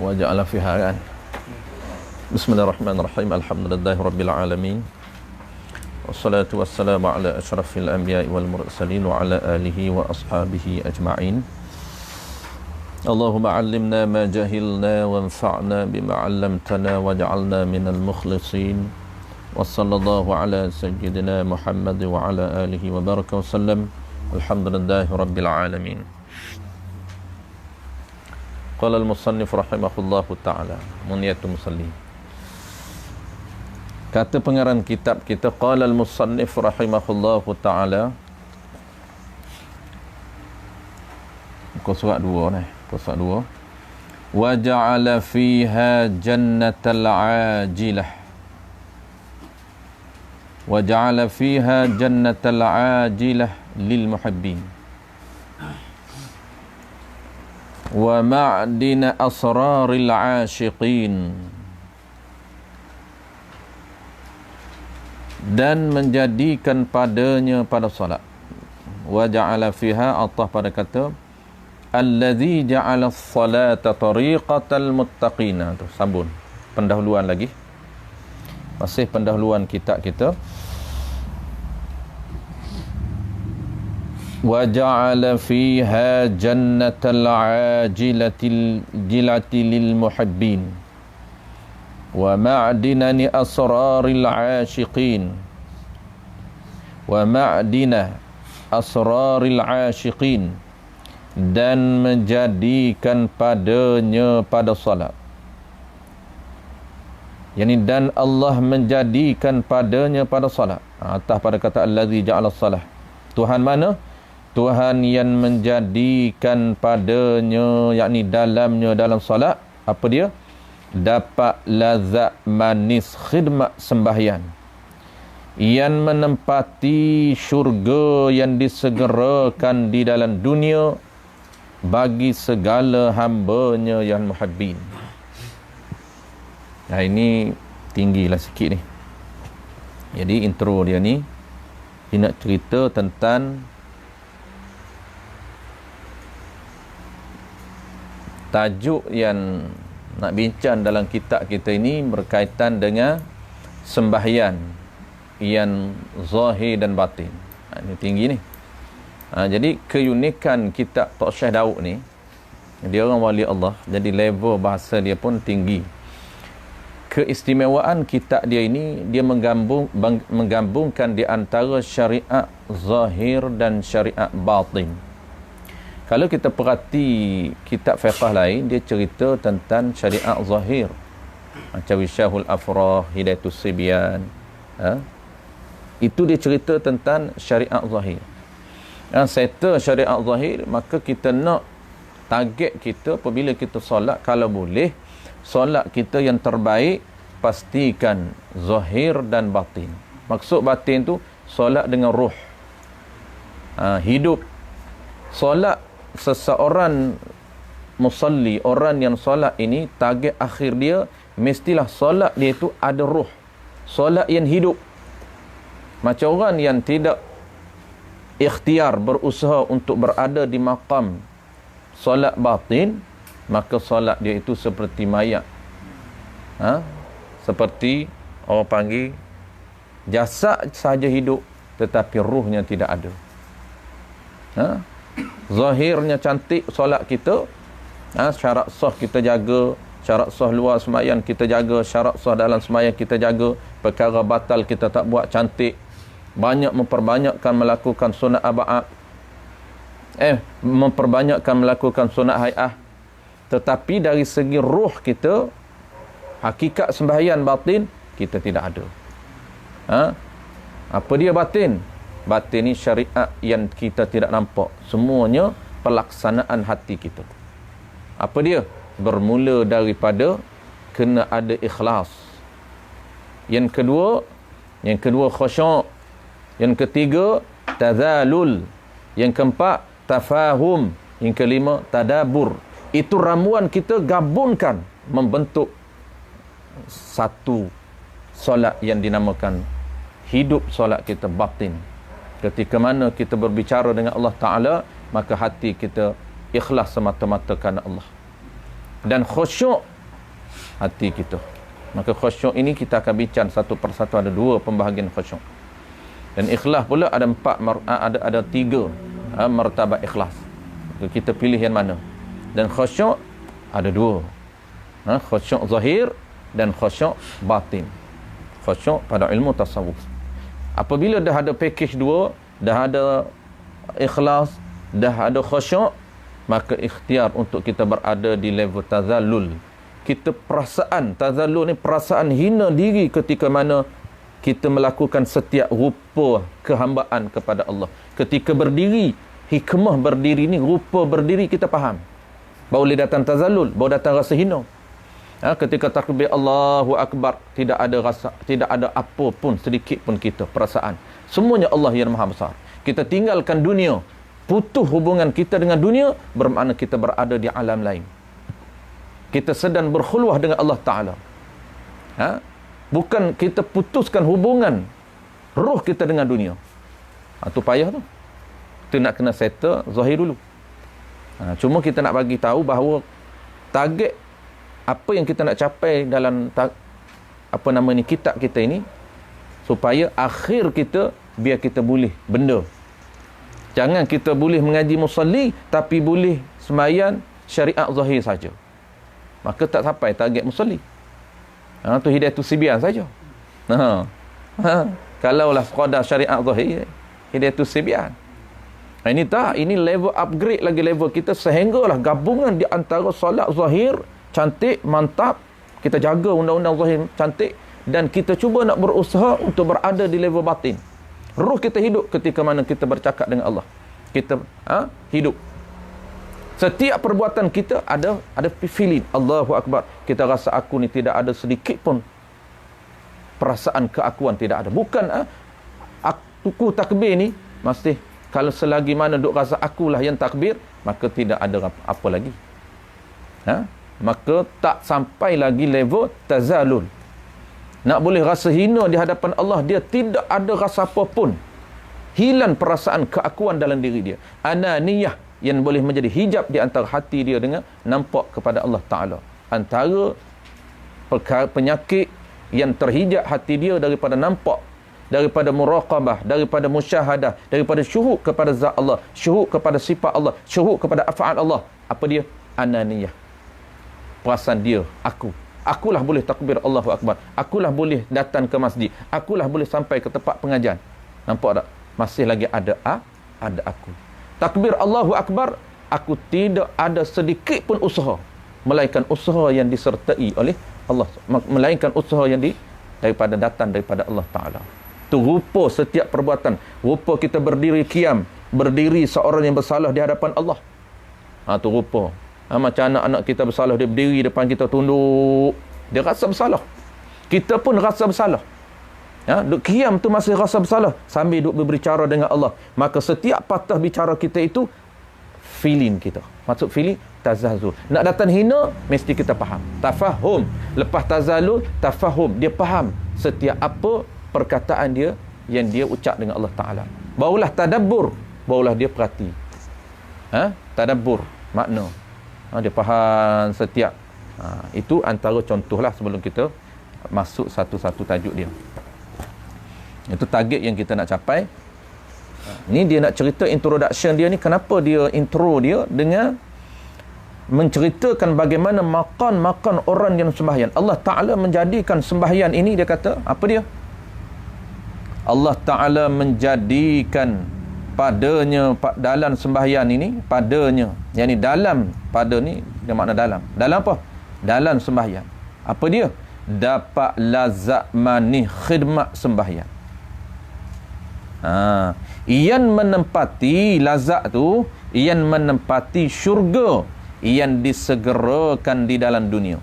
وجعل فيها kan. Bismillahirrahmanirrahim. Alhamdulillahirabbil alamin. Wassalatu wassalamu ala asyrafil anbiya'i wal mursalin wa ala alihi wa ashabihi ajma'in. Allahumma 'allimna ma jahilna wanfa'na bima 'allamtana waj'alna minal mukhlisin. Wassallallahu ala sayyidina Muhammad wa ala alihi wa baraka wasallam. Alhamdulillahirabbil alamin. Qala al-musannif rahimahullahu ta'ala, Munyatul Musalli. Kata pengarang kitab kita, qala al-musannif rahimahullahu ta'ala. Muka surat 2 ni, muka surat 2. Wa ja'ala fiha jannatal 'ajilah. Wa ja'ala fiha jannatal 'ajilah lil muhibbin. Wa ma'dina asraril 'ashiqin, dan menjadikan padanya pada salat. Wa ja'ala fiha, atah pada kata allazi ja'ala as-salata tariqatal muttaqina. Tu sambung pendahuluan lagi, masih pendahuluan kitab kita. Wa ja'ala fiha jannatal 'ajilatil jilati lil muhibbin wa ma'dinani asraril 'ashiqin wa ma'dina asraril 'ashiqin, dan menjadikan padanya pada salat. Yani dan Allah menjadikan padanya pada salat. Atas pada kata allazi ja'ala salah. Tuhan mana? Tuhan yang menjadikan padanya, yakni dalamnya, dalam salat, apa dia? Dapat lazat manis khidmat sembahyang, yang menempati syurga yang disegerakan di dalam dunia bagi segala hambanya yang muhibbin. Nah, ini tinggilah sikit ni. Jadi intro dia ni, dia nak cerita tentang tajuk yang nak bincang dalam kitab kita ini berkaitan dengan sembahyang yang zahir dan batin. Ini tinggi ni. Jadi keunikan kitab Tok Syekh Daud ni, dia orang wali Allah, jadi level bahasa dia pun tinggi. Keistimewaan kitab dia ini, dia menggabungkan di antara syariat zahir dan syariat batin. Kalau kita perhati kitab fiqh lain, dia cerita tentang syariat zahir. Macam Wisyahul Afrah, Hidayatus Sibyan. Itu dia cerita tentang syariat zahir. Settle syariat zahir, maka kita nak target kita apabila kita solat, kalau boleh, solat kita yang terbaik, pastikan zahir dan batin. Maksud batin tu, solat dengan ruh. Hidup. Solat seseorang musalli, orang yang solat ini, target akhir dia mestilah solat dia itu ada ruh, solat yang hidup. Macam orang yang tidak ikhtiar, berusaha untuk berada di maqam solat batin, maka solat dia itu seperti mayat. Seperti orang panggil jasad saja hidup tetapi ruhnya tidak ada. Zahirnya cantik solat kita, syarat sah kita jaga, syarat sah luar sembahyang kita jaga, syarat sah dalam sembahyang kita jaga, perkara batal kita tak buat, cantik, banyak memperbanyakkan melakukan sunat aba'ah, memperbanyakkan melakukan sunat hai'ah. Tetapi dari segi ruh kita, hakikat sembahyang batin kita tidak ada. Apa dia batin? Batin ni syariat yang kita tidak nampak. Semuanya pelaksanaan hati kita. Apa dia? Bermula daripada kena ada ikhlas. Yang kedua khusyuk. Yang ketiga tazalul. Yang keempat tafahum. Yang kelima tadabur. Itu ramuan kita gabungkan membentuk satu solat yang dinamakan hidup solat kita batin. Ketika mana kita berbicara dengan Allah Ta'ala, maka hati kita ikhlas semata-mata kerana Allah. Dan khusyuk hati kita. Maka khusyuk ini kita akan bincang satu persatu. Ada 2 pembahagian khusyuk. Dan ikhlas pula ada 3 martabat ikhlas. Maka kita pilih yang mana. Dan khusyuk ada 2. Khusyuk zahir dan khusyuk batin. Khusyuk pada ilmu tasawuf. Apabila dah ada package 2, dah ada ikhlas, dah ada khusyuk, maka ikhtiar untuk kita berada di level tazallul. Kita perasaan tazallul ni perasaan hina diri ketika mana kita melakukan setiap rupa kehambaan kepada Allah. Ketika berdiri, hikmah berdiri ni, rupa berdiri kita faham. Baru boleh datang tazallul, baru datang rasa hina. Ketika takbir Allahu Akbar, tidak ada rasa, tidak ada apa pun sedikit pun kita perasaan. Semuanya Allah yang Maha Besar. Kita tinggalkan dunia, putus hubungan kita dengan dunia, bermakna kita berada di alam lain. Kita sedang berkhulwah dengan Allah Ta'ala. Bukan kita putuskan hubungan roh kita dengan dunia. Itu payah tu. Kita nak kena settle zahir dulu. Cuma kita nak bagi tahu bahawa target apa yang kita nak capai dalam kitab kita ini, supaya akhir kita biar kita boleh benda. Jangan kita boleh mengaji musalli tapi boleh sembahyang syariat zahir saja. Maka tak sampai target musalli. Tu hidayatul sibyan saja. Kalaulah sekadar syariat zahir, hidayatul sibyan. Ini tak, ini level upgrade lagi level kita, sehinggalah gabungan di antara solat zahir cantik, mantap, kita jaga undang-undang zahir cantik, dan kita cuba nak berusaha untuk berada di level batin. Ruh kita hidup ketika mana kita bercakap dengan Allah. Kita hidup. Setiap perbuatan kita ada feeling. Allahu Akbar. Kita rasa aku ni tidak ada sedikit pun perasaan keakuan, tidak ada. Bukan aku takbir ni mesti kalau selagi mana duk rasa akulah yang takbir, maka tidak ada apa lagi. Maka tak sampai lagi level tazalul. Nak boleh rasa hina di hadapan Allah, dia tidak ada rasa apa pun. Hilang perasaan keakuan dalam diri dia. Ananiyah yang boleh menjadi hijab di antara hati dia dengan nampak kepada Allah Ta'ala. Antara penyakit yang terhijab hati dia daripada nampak, daripada muraqabah, daripada musyahadah, daripada syuhud kepada zat Allah, syuhud kepada sifat Allah, syuhud kepada af'al Allah. Apa dia? Ananiyah. Perasaan dia, akulah boleh takbir Allahu Akbar, akulah boleh datang ke masjid, akulah boleh sampai ke tempat pengajian. Nampak tak? Masih lagi ada aku. Takbir Allahu Akbar, aku tidak ada sedikit pun usaha, melainkan usaha yang disertai oleh Allah, melainkan usaha yang daripada datang daripada Allah Ta'ala. Tu rupa setiap perbuatan. Rupa kita berdiri qiyam, berdiri seorang yang bersalah di hadapan Allah. Tu rupa. Macam anak-anak kita bersalah, dia berdiri depan kita, tunduk, dia rasa bersalah. Kita pun rasa bersalah. Duk qiyam tu masih rasa bersalah sambil duk berbicara dengan Allah. Maka setiap patah bicara kita itu feeling kita. Maksud feeling tazazul. Nak datang hina mesti kita faham. Tafahum. Lepas tazalul, tafahum. Dia faham setiap apa perkataan dia yang dia ucap dengan Allah Ta'ala. Barulah tadabbur. Barulah dia perhati. Tadabbur makna. Dia faham setiap. Itu antara contohlah sebelum kita masuk satu-satu tajuk dia. Itu target yang kita nak capai. Ni dia nak cerita introduction dia ni. Kenapa dia intro dia dengan menceritakan bagaimana makan orang yang sembahyang. Allah Ta'ala menjadikan sembahyang ini, dia kata, apa dia? Allah Ta'ala menjadikan padanya, dalam sembahyang ini, padanya, yang ni dalam, pada ni dia makna dalam. Dalam apa? Dalam sembahyang. Apa dia? Dapat lazat manih khidmat sembahyang. Ian menempati lazat tu, ian menempati syurga yang disegerakan di dalam dunia.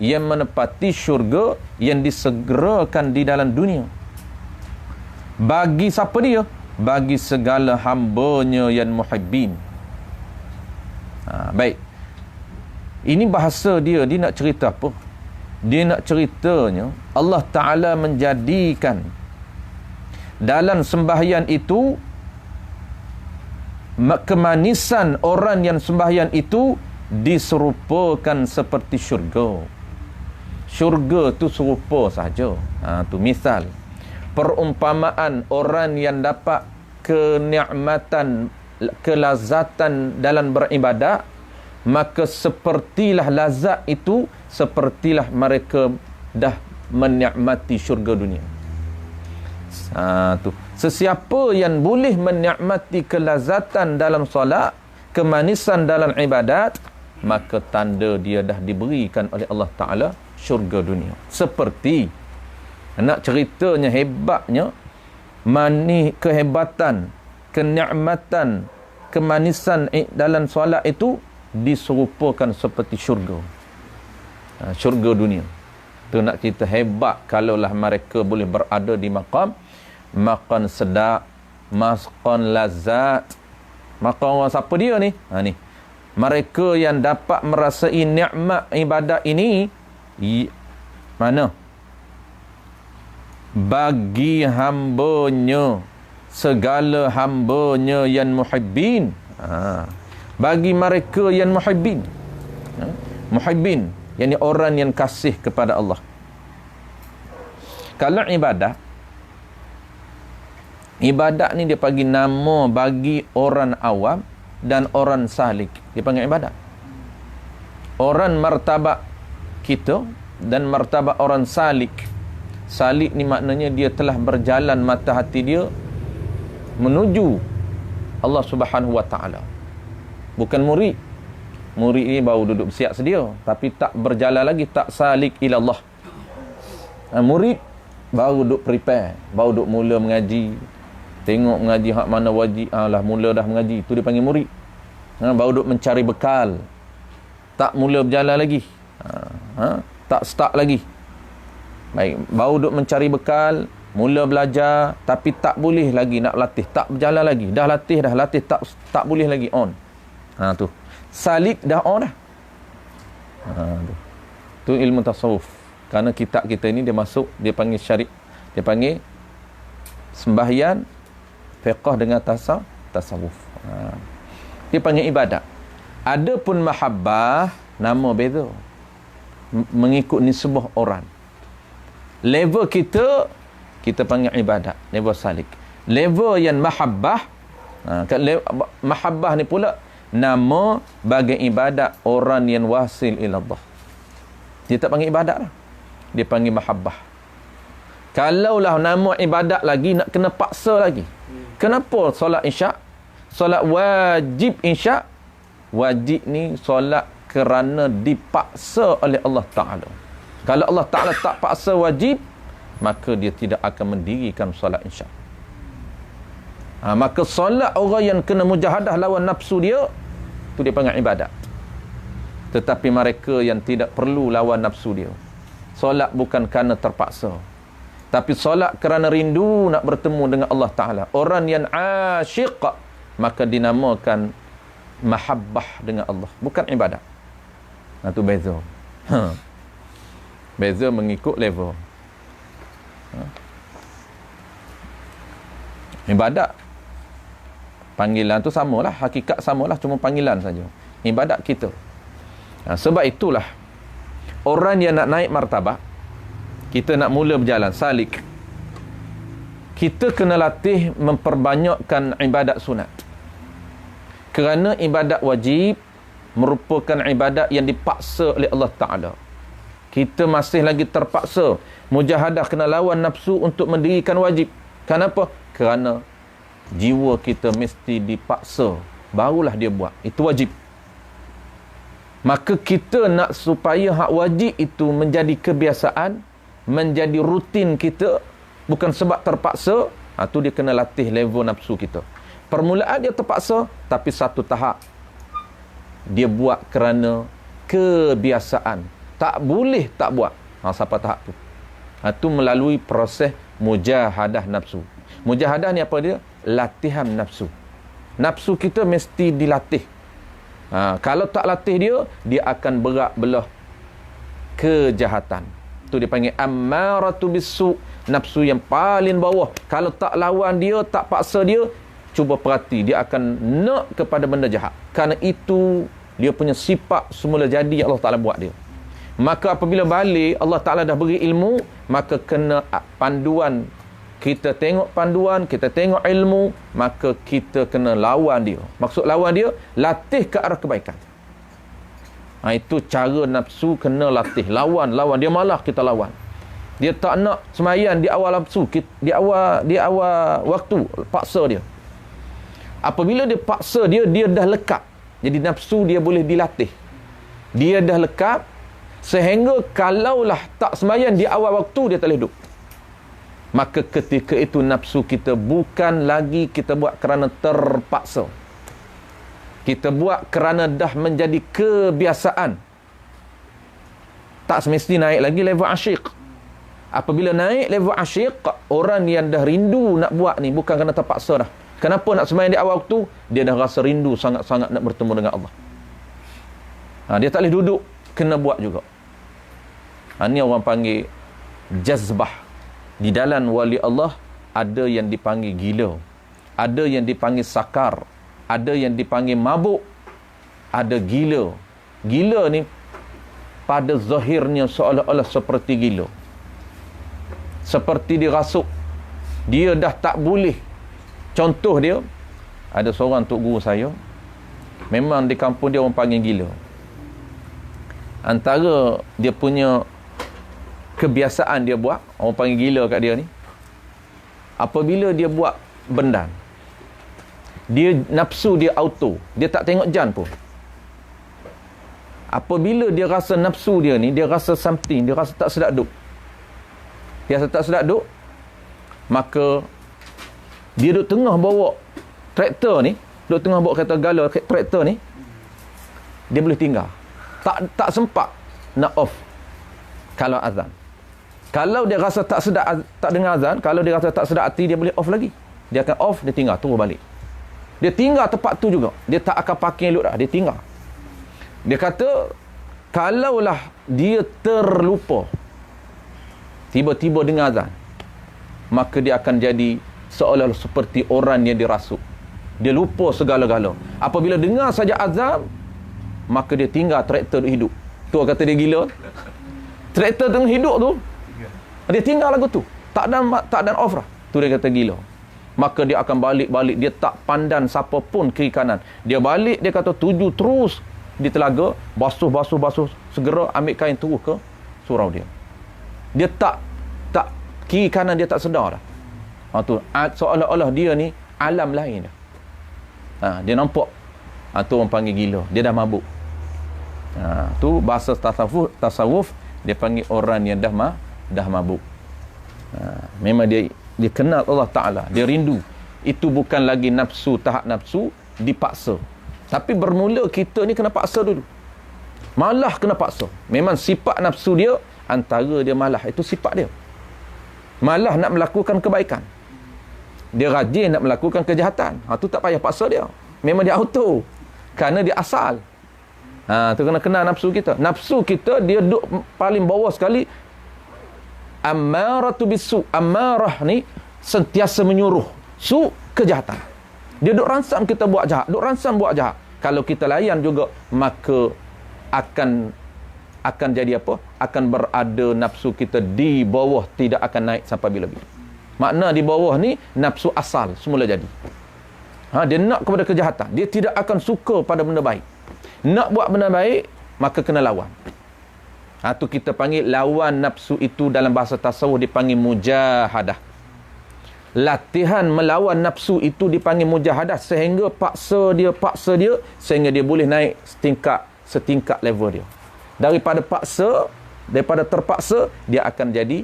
Ian menempati syurga yang disegerakan di dalam dunia. Bagi siapa dia? Bagi segala hambanya yang muhibbin. Baik. Ini bahasa dia nak cerita apa? Dia nak ceritanya Allah Ta'ala menjadikan dalam sembahyang itu, kemanisan orang yang sembahyang itu diserupakan seperti syurga. Syurga tu serupa saja. Tu misal perumpamaan orang yang dapat kenikmatan, kelazatan dalam beribadat, maka sepertilah lazat itu, sepertilah mereka dah menikmati syurga dunia. Tu. Sesiapa yang boleh menikmati kelazatan dalam solat, kemanisan dalam ibadat, maka tanda dia dah diberikan oleh Allah Ta'ala syurga dunia. Seperti nak ceritanya hebatnya, manis, kehebatan, kenikmatan, kemanisan dalam solat itu diserupakan seperti syurga. Syurga dunia. Tu nak cerita hebat kalaulah mereka boleh berada di maqam sedap, maqam lazat. Maqam orang siapa dia ni? Ni. Mereka yang dapat merasai nikmat ibadat ini, mana? Bagi hambanya, segala hambanya yang muhibbin. Bagi mereka yang muhibbin. Muhibbin, yakni orang yang kasih kepada Allah. Kalau ibadat ni dia bagi nama bagi orang awam dan orang salik. Dia panggil ibadat. Orang martabat kita dan martabat orang salik. Salik ni maknanya dia telah berjalan mata hati dia menuju Allah Subhanahu wa taala. Bukan murid. Murid ni baru duduk bersiap sedia tapi tak berjalan lagi, tak salik ila Allah. Murid baru duduk prepare, baru duduk mula mengaji. Tengok mengaji hak mana wajib, lah mula dah mengaji, tu dia panggil murid. Baru duduk mencari bekal, tak mula berjalan lagi, tak start lagi. Baik, baru duduk mencari bekal, mula belajar tapi tak boleh lagi nak latih, tak berjalan lagi. Dah latih tak boleh lagi on. Tu salik dah on dah. Tu ilmu tasawuf. Kerana kitab kita ni dia masuk, dia panggil syarif, dia panggil sembahyang, fiqh dengan tasawuf. Dia panggil ibadat. Adapun mahabbah, nama beza. Mengikut nisbah orang. Level kita panggil ibadat, level salik. Level yang mahabbah, mahabbah ni pula nama bagi ibadat orang yang wasil ila Allah. Dia tak panggil ibadat lah, dia panggil mahabbah. Kalaulah nama ibadat lagi nak kena paksa lagi. Kenapa solat isyak? Solat wajib isyak. Wajib ni solat kerana dipaksa oleh Allah Ta'ala. Kalau Allah Ta'ala tak paksa wajib, maka dia tidak akan mendirikan solat isyak. Maka solat orang yang kena mujahadah lawan nafsu dia, tu dia panggil ibadat. Tetapi mereka yang tidak perlu lawan nafsu dia, solat bukan kerana terpaksa, tapi solat kerana rindu nak bertemu dengan Allah Ta'ala. Orang yang asyik, maka dinamakan mahabbah dengan Allah, bukan ibadat. Itu beza. Beza mengikut level. Ibadat, panggilan tu samalah, hakikat samalah, cuma panggilan saja. Ibadat kita. Sebab itulah orang yang nak naik martabat, kita nak mula berjalan salik, kita kena latih memperbanyakkan ibadat sunat. Kerana ibadat wajib merupakan ibadat yang dipaksa oleh Allah Ta'ala. Kita masih lagi terpaksa mujahadah, kena lawan nafsu untuk mendirikan wajib. Kenapa? Kerana jiwa kita mesti dipaksa, barulah dia buat. Itu wajib. Maka kita nak supaya hak wajib itu menjadi kebiasaan, menjadi rutin kita, bukan sebab terpaksa. Tu dia kena latih level nafsu kita. Permulaan dia terpaksa, tapi satu tahap dia buat kerana kebiasaan. Tak boleh tak buat. Sampai tahap tu. Tu melalui proses mujahadah nafsu. Mujahadah ni apa dia? Latihan nafsu. Nafsu kita mesti dilatih. Kalau tak latih dia akan berak belah kejahatan. Tu dia panggil ammaratu bisu, nafsu yang paling bawah. Kalau tak lawan dia, tak paksa dia, cuba perhati, dia akan nak kepada benda jahat. Kerana itu Dia punya sifat semula jadi Allah Ta'ala buat dia. Maka apabila balik, Allah Ta'ala dah beri ilmu, maka kena panduan. Kita tengok panduan, kita tengok ilmu, maka kita kena lawan dia. Maksud lawan dia, latih ke arah kebaikan. Itu cara nafsu kena latih. Lawan. Dia malah kita lawan. Dia tak nak semayan di awal nafsu, di awal waktu, paksa dia. Apabila dia paksa dia dah lekat. Jadi nafsu dia boleh dilatih. Dia dah lekat, sehingga kalaulah tak semayan di awal waktu, dia tak boleh hidup. Maka ketika itu nafsu kita bukan lagi kita buat kerana terpaksa. Kita buat kerana dah menjadi kebiasaan. Tak semestinya naik lagi level asyik. Apabila naik level asyik, orang yang dah rindu nak buat ni bukan kerana terpaksa dah. Kenapa nak sembahyang di awal waktu? Dia dah rasa rindu sangat-sangat nak bertemu dengan Allah. Dia tak boleh duduk, kena buat juga. Ni orang panggil jazbah. Di dalam wali Allah, ada yang dipanggil gila. Ada yang dipanggil sakar. Ada yang dipanggil mabuk. Ada gila. Gila ni, pada zahirnya seolah-olah seperti gila. Seperti dirasuk. Dia dah tak boleh. Contoh dia, ada seorang tok guru saya, memang di kampung dia orang panggil gila. Antara dia punya kebiasaan dia buat, orang panggil gila kat dia ni, apabila dia buat benda, dia nafsu dia auto, dia tak tengok jam pun. Apabila dia rasa nafsu dia ni, dia rasa something, dia rasa tak sedap duk. Dia rasa tak sedap duk, maka dia duduk tengah bawa traktor ni, duduk tengah bawa kereta gala traktor ni, dia boleh tinggal. Tak sempat nak off kalau azan. Kalau dia rasa tak sedap, tak dengar azan, kalau dia rasa tak sedap hati, dia boleh off lagi. Dia akan off, dia tinggal, turun balik. Dia tinggal tempat tu juga. Dia tak akan parking elok dah, dia tinggal. Dia kata, kalaulah dia terlupa, tiba-tiba dengar azan, maka dia akan jadi seolah seperti orang yang dirasuk. Dia lupa segala-gala. Apabila dengar saja azan, maka dia tinggal traktor hidup. Tu kata dia gila. Traktor tengah hidup tu, dia tinggal lagu tu. Tak dan off lah. Tu dia kata gila. Maka dia akan balik-balik. Dia tak pandan siapa pun kiri kanan. Dia balik, dia kata tuju terus di telaga. Basuh. Segera ambil kain terus ke surau dia. Dia tak kiri kanan dia tak sedar dah. Tu seolah-olah dia ni alam lain dah. Dia nampak. Tu orang panggil gila. Dia dah mabuk. Tu bahasa tasawuf dia panggil orang yang dah mabuk. Memang dia kenal Allah Ta'ala. Dia rindu. Itu bukan lagi nafsu, tahap nafsu dipaksa. Tapi bermula kita ni kena paksa dulu. Malah kena paksa. Memang sifat nafsu dia, antara dia malah. Itu sifat dia. Malah nak melakukan kebaikan. Dia rajin nak melakukan kejahatan. Tu tak payah paksa dia. Memang dia auto. Kerana dia asal. Tu kena kenal nafsu kita. Nafsu kita, dia duduk paling bawah sekali. Ammaratu bisu. Ammarah ni sentiasa menyuruh. Su, kejahatan. Dia duduk ransam kita buat jahat. Duduk ransam buat jahat. Kalau kita layan juga, maka akan jadi apa? Akan berada nafsu kita di bawah, tidak akan naik sampai bila-bila. Makna di bawah ni, nafsu asal semula jadi. Dia nak kepada kejahatan. Dia tidak akan suka pada benda baik. Nak buat benda baik, maka kena lawan. Tu kita panggil lawan nafsu itu dalam bahasa tasawuf dipanggil mujahadah. Latihan melawan nafsu itu dipanggil mujahadah, sehingga paksa dia sehingga dia boleh naik setingkat level dia. Daripada terpaksa dia akan jadi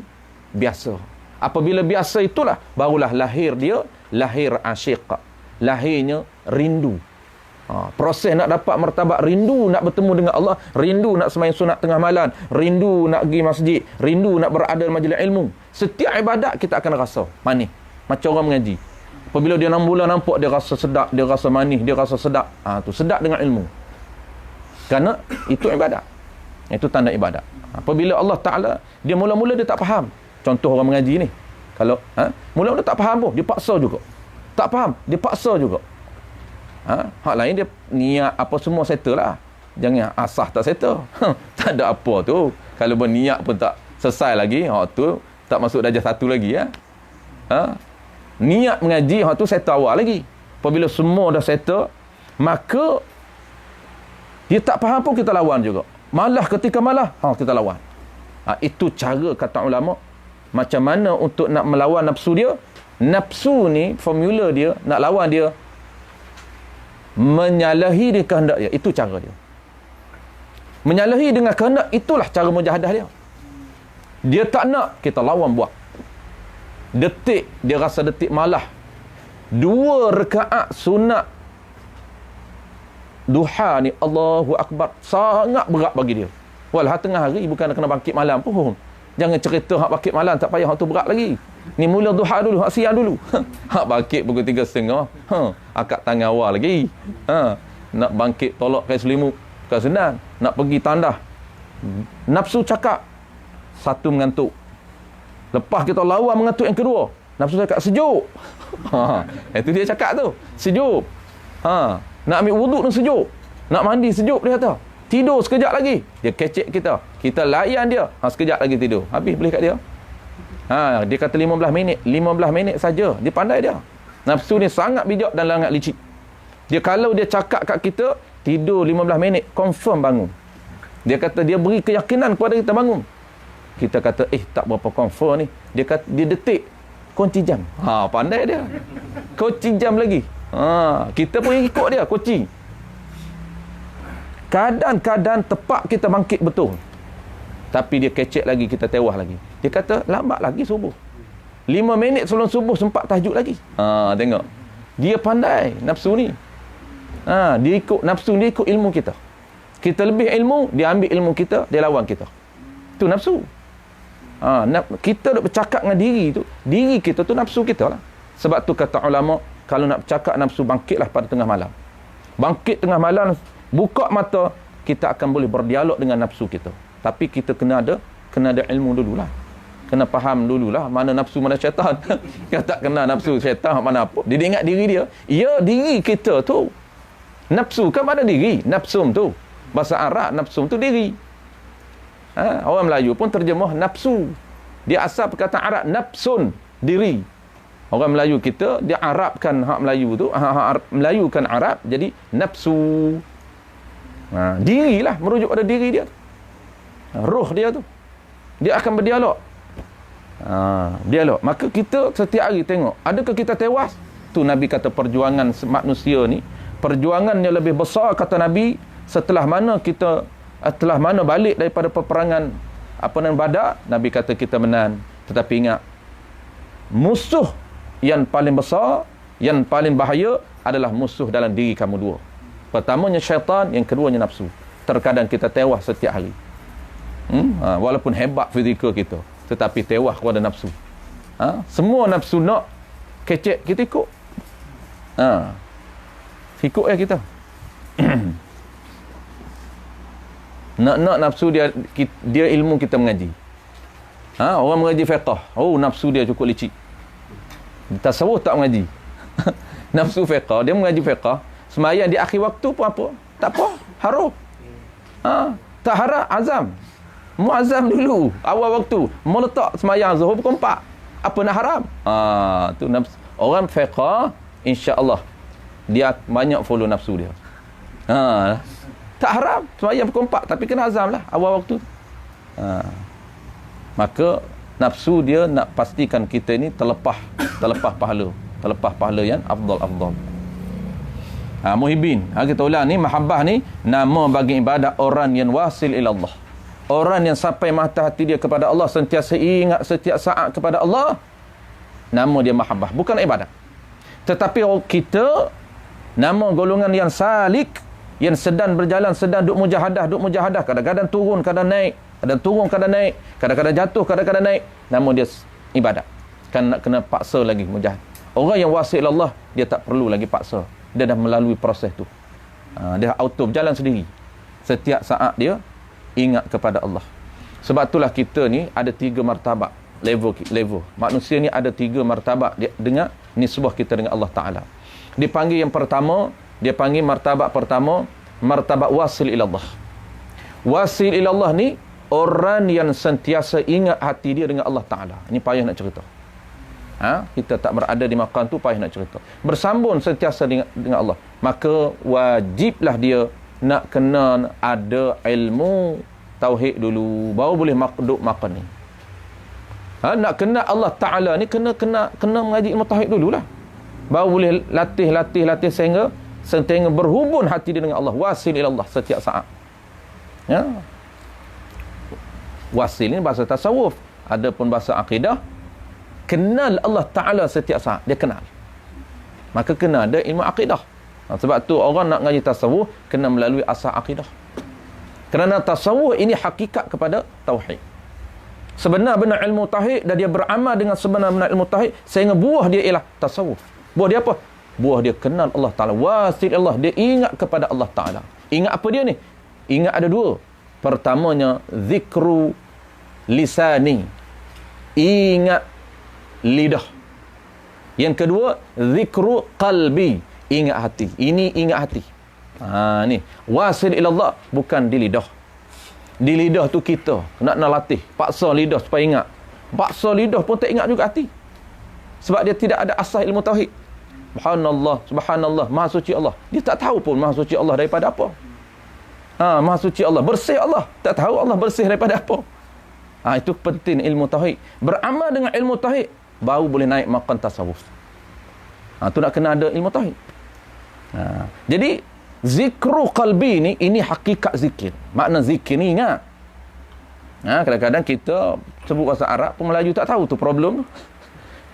biasa. Apabila biasa itulah barulah lahir asyik. Lahirnya rindu. Proses nak dapat martabat, rindu nak bertemu dengan Allah, rindu nak sembahyang sunat tengah malam, rindu nak pergi masjid, rindu nak berada di majlis ilmu. Setiap ibadat kita akan rasa manis. Macam orang mengaji. Apabila dia 6 bulan nampak, dia rasa sedap, dia rasa manis, dia rasa sedap. Tu sedap dengan ilmu. Kerana itu ibadat. Itu tanda ibadat. Apabila Allah Ta'ala, dia mula-mula dia tak faham. Contoh orang mengaji ni. Kalau mula-mula tak faham pun, dia paksa juga. Tak faham, dia paksa juga. Hak lain dia niat apa semua settle lah. Jangan asah tak settle. Tak ada apa tu. Kalau berniat pun tak selesai lagi, tu tak masuk darjah 1 lagi ya. Niat mengaji tu settle awal lagi. Apabila semua dah settle, maka dia tak faham pun kita lawan juga. Malah ketika malah, kita lawan. Itu cara kata ulama macam mana untuk nak melawan nafsu dia. Nafsu ni formula dia nak lawan dia, menyalahi dia kehendak dia. Itu cara dia. Menyalahi dengan kehendak, itulah cara mujahadah dia. Dia tak nak, kita lawan buat. Detik, dia rasa detik malah 2 rakaat sunat duha ni, Allahu Akbar, sangat berat bagi dia. Walau tengah hari bukan kena bangkit malam pun. Jangan cerita hak bangkit malam tak payah, hak tu berat lagi. Ni mula duha dulu, hak siang dulu. Hak bangkit pukul 3.30, akak tangan awal lagi. Nak bangkit tolak kain selimut, bukan senang. Nak pergi tandah. Nafsu cakap, satu mengantuk. Lepas kita lawan mengantuk yang kedua, nafsu cakap sejuk. Itu dia cakap tu, sejuk. Nak ambil wuduk pun sejuk. Nak mandi sejuk, dia kata. Tidur sekejap lagi, dia kecek kita. Kita layan dia, sekejap lagi tidur. Habis boleh kat dia. Dia kata 15 minit. 15 minit saja. Dia pandai dia. Nafsu ni sangat bijak dan sangat licik. Dia kalau dia cakap kat kita, tidur 15 minit, confirm bangun. Dia kata dia beri keyakinan kepada kita bangun. Kita kata, tak berapa confirm ni. Dia kata, dia detik. Kunci jam. Pandai dia. Kunci jam lagi. Kita pun ikut dia, kunci. Kadang-kadang tepat kita bangkit betul. Tapi dia kecek lagi, kita tewas lagi. Dia kata, lambat lagi subuh. 5 minit sebelum subuh sempat tahajud lagi. Tengok. Dia pandai, nafsu ni. Dia ikut nafsu, dia ikut ilmu kita. Kita lebih ilmu, dia ambil ilmu kita, dia lawan kita. Itu nafsu. Kita nak bercakap dengan diri tu, diri kita tu nafsu kita lah. Sebab tu kata ulama, kalau nak bercakap nafsu, bangkitlah pada tengah malam. Bangkit tengah malam, buka mata, kita akan boleh berdialog dengan nafsu kita. Tapi kita kena ada ilmu dululah. Kena faham dululah mana nafsu mana syaitan. Kita tak kena nafsu syaitan mana apa. Dia ingat diri dia. Ya, diri kita tu. Nafsu kan mana diri? Nafsum tu. Bahasa Arab nafsum tu diri. Orang Melayu pun terjemah nafsu. Dia asal perkataan Arab nafsun, diri. Orang Melayu kita dia Arabkan hak Melayu tu, Melayukan Arab jadi nafsu. Dirilah, merujuk pada diri dia. Roh dia tu. Dia akan berdialog. Dialog. Maka kita setiap hari tengok, adakah kita tewas? Tu Nabi kata perjuangan manusia ni, perjuangan yang lebih besar kata Nabi setelah mana balik daripada peperangan Badar. Nabi kata kita menang. Tetapi ingat, musuh yang paling besar, yang paling bahaya adalah musuh dalam diri kamu dua. Pertamanya syaitan, yang keduanya nafsu. Terkadang kita tewas setiap hari. Walaupun hebat fizikal kita, tetapi tewas kepada nafsu. Semua nafsu nak kecek, kita ikut. Ikut kita. Nak nafsu dia ilmu kita mengaji. Orang mengaji fiqh, nafsu dia cukup licik. Tasawuf tak mengaji. Nafsu fiqh, dia mengaji fiqh. Sembahyang di akhir waktu pun apa? Tak apa, haram. Tak haram, azam. Muazzam dulu, awal waktu. Mau letak sembahyang zuhur pukul 4. Apa nak haram? Tu nafsu. Orang fiqh, insya-Allah dia banyak follow nafsu dia. Tak haram sembahyang pukul 4, tapi kena azam lah awal waktu. Maka nafsu dia nak pastikan kita ni terlepas pahala yang afdal. Muhibbin. Kita ulang ni, mahabbah ni nama bagi ibadat orang yang wasil ila Allah. Orang yang sampai mata hati dia kepada Allah, sentiasa ingat setiap saat kepada Allah, nama dia mahabbah, bukan ibadat. Tetapi kita, nama golongan yang salik, yang sedang berjalan, sedang duk mujahadah, kadang-kadang turun, kadang naik, kadang-kadang jatuh, kadang-kadang naik, nama dia ibadat. Kan nak kena paksa lagi mujahad. Orang yang wasil Allah, dia tak perlu lagi paksa. Dia dah melalui proses tu. Dia auto berjalan sendiri. Setiap saat dia ingat kepada Allah. Sebab itulah kita ni ada 3 martabat, level. Manusia ni ada 3 martabat dengan nisbah kita dengan Allah Ta'ala. Dipanggil yang pertama, dia panggil martabat pertama martabat wasil ila Allah. Wasil ila Allah ni orang yang sentiasa ingat hati dia dengan Allah Ta'ala. Ini payah nak cerita. Kita tak berada di maqam tu, payah nak cerita. Bersambung sentiasa dengan Allah. Maka wajiblah dia nak kena ada ilmu tauhid dulu, baru boleh duduk makan ni. Nak kena Allah Ta'ala ni kena mengaji ilmu tauhid dululah. Baru boleh latih sehingga berhubung hati dia dengan Allah. Wasil ila Allah setiap saat. Wasil ni bahasa tasawuf, adapun bahasa akidah, kenal Allah Ta'ala setiap saat, dia kenal. Maka kena ada ilmu akidah. Sebab tu orang nak ngaji tasawuf kena melalui asas akidah. Kerana tasawuf ini hakikat kepada tauhid. Sebenar-benar ilmu tauhid dan dia beramal dengan sebenar-benar ilmu tauhid sehingga buah dia ialah tasawuf. Buah dia apa? Buah dia kenal Allah Ta'ala. Wasil Allah, dia ingat kepada Allah Ta'ala. Ingat apa dia ni? Ingat ada dua. Pertamanya zikru lisani, ingat lidah. Yang kedua zikru qalbi, ingat hati. Ini ingat hati. Ni wasil ila Allah bukan di lidah. Di lidah tu kita nak latih, paksa lidah supaya ingat. Paksa lidah pun tak ingat juga hati. Sebab dia tidak ada asas ilmu tauhid. Subhanallah, subhanallah, maha suci Allah. Dia tak tahu pun maha suci Allah daripada apa. Maha suci Allah, bersih Allah. Tak tahu Allah bersih daripada apa. Itu penting ilmu tauhid. Beramal dengan ilmu tauhid baru boleh naik maqam tasawuf. Tu nak kena ada ilmu tauhid. Jadi zikru qalbi ni, ini hakikat zikir. Makna zikir ni ingat. Kadang-kadang kita sebut bahasa Arab pun Melayu tak tahu tu problem.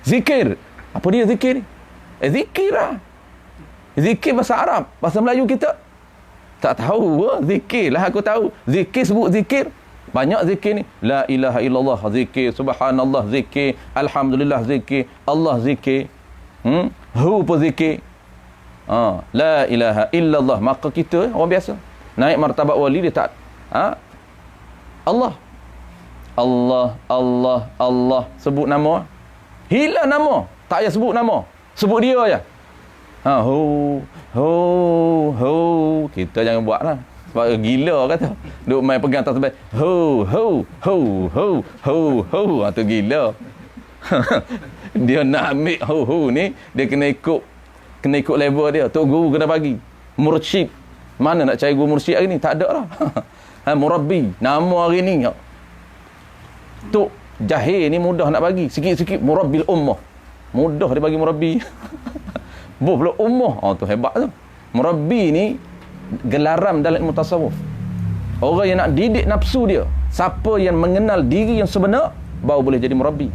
Zikir. Apa dia zikir ni? Zikir lah. Zikir bahasa Arab. Bahasa Melayu kita tak tahu. Zikir lah aku tahu. Zikir sebut zikir. Banyak zikir ni. La ilaha illallah zikir. Subhanallah zikir. Alhamdulillah zikir. Allah zikir. Hu pun zikir. La ilaha illallah. Maka kita orang biasa naik martabat wali dia tak. Allah. Allah. Allah. Allah. Sebut nama. Hilang nama. Tak payah sebut nama. Sebut dia aja. Ho. Kita jangan buat lah. Sebab gila kata. Duk main pegang tasbih. Ho. Tu gila. Dia nak ambil ho ni, dia kena ikut level dia. Tok guru kena bagi. Mursyid. Mana nak cari guru mursyid hari ni? Tak ada lah. Murabbi. Nama hari ni. Tok Jahil ni mudah nak bagi. Sikit-sikit murabbil ummah. Mudah dia bagi murabbi. Pula ummah. Tu hebat tu. Murabbi ni gelaran dalam ilmu tasawuf. Orang yang nak didik nafsu dia. Siapa yang mengenal diri yang sebenar baru boleh jadi murabbi.